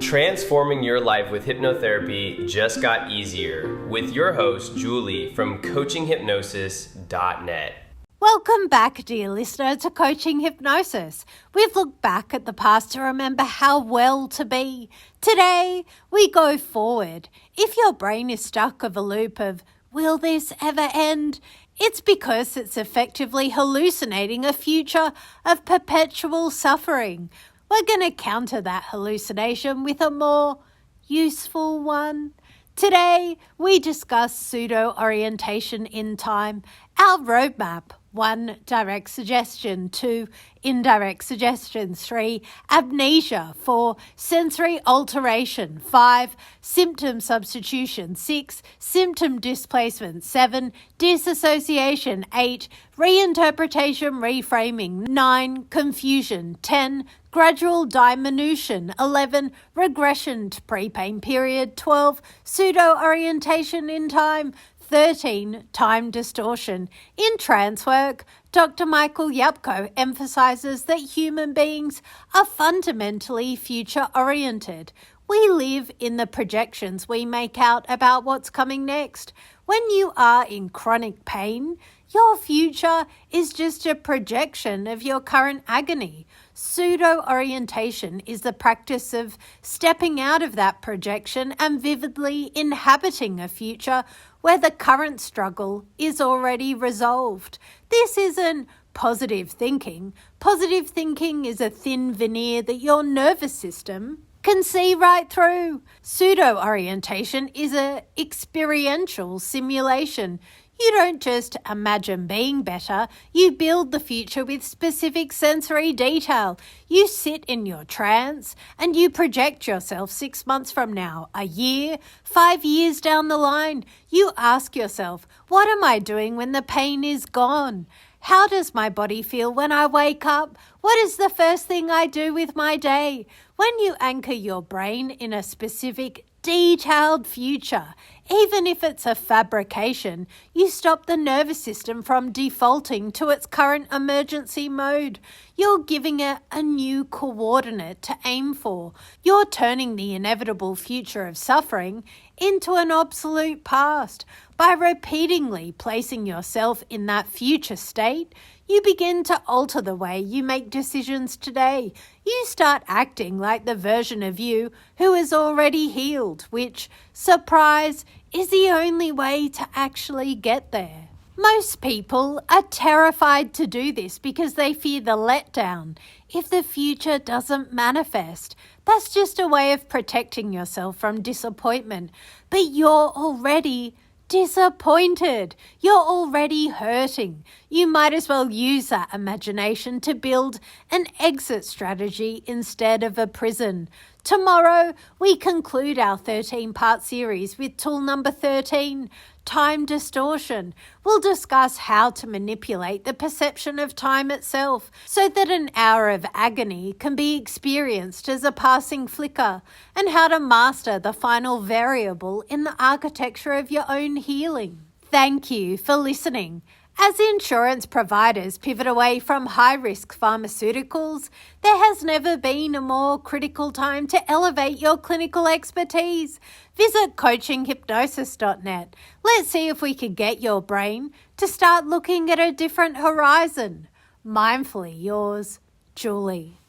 Transforming your life with hypnotherapy just got easier with your host, Julie from CoachingHypnosis.net. Welcome back, dear listener, to Coaching Hypnosis. We've looked back at the past to remember how well to be. Today, we go forward. If your brain is stuck of a loop of, will this ever end? It's because it's effectively hallucinating a future of perpetual suffering. We're going to counter that hallucination with a more useful one. Today, we discuss pseudo orientation in time, our roadmap. 1. Direct suggestion. 2. Indirect suggestion. 3. Amnesia. 4. Sensory alteration. 5. Symptom substitution. 6. Symptom displacement. 7. Disassociation. 8. Reinterpretation reframing. 9. Confusion. 10. Gradual diminution. 11. Regression to pre-pain period. 12. Pseudo-orientation in time. 13. Time distortion. In trance work, Dr. Michael Yapko emphasizes that human beings are fundamentally future-oriented. We live in the projections we make out about what's coming next. When you are in chronic pain, your future is just a projection of your current agony. Pseudo-orientation is the practice of stepping out of that projection and vividly inhabiting a future where the current struggle is already resolved. This isn't positive thinking. Positive thinking is a thin veneer that your nervous system can see right through. Pseudo-orientation is an experiential simulation. You don't just imagine being better, you build the future with specific sensory detail. You sit in your trance and you project yourself 6 months from now, a year, 5 years down the line. You ask yourself, what am I doing when the pain is gone? How does my body feel when I wake up? What is the first thing I do with my day? When you anchor your brain in a specific detailed future, even if it's a fabrication, you stop the nervous system from defaulting to its current emergency mode. You're giving it a new coordinate to aim for. You're turning the inevitable future of suffering into an obsolete past. By repeatedly placing yourself in that future state, you begin to alter the way you make decisions today. You start acting like the version of you who is already healed, which, surprise, is the only way to actually get there. Most people are terrified to do this because they fear the letdown if the future doesn't manifest. That's just a way of protecting yourself from disappointment. But you're already disappointed. You're already hurting. You might as well use that imagination to build an exit strategy instead of a prison. Tomorrow, we conclude our 13-part series with tool number 13, time distortion. We'll discuss how to manipulate the perception of time itself so that an hour of agony can be experienced as a passing flicker, and how to master the final variable in the architecture of your own healing. Thank you for listening. As insurance providers pivot away from high-risk pharmaceuticals, there has never been a more critical time to elevate your clinical expertise. Visit CoachingHypnosis.net. Let's see if we can get your brain to start looking at a different horizon. Mindfully yours, Julie.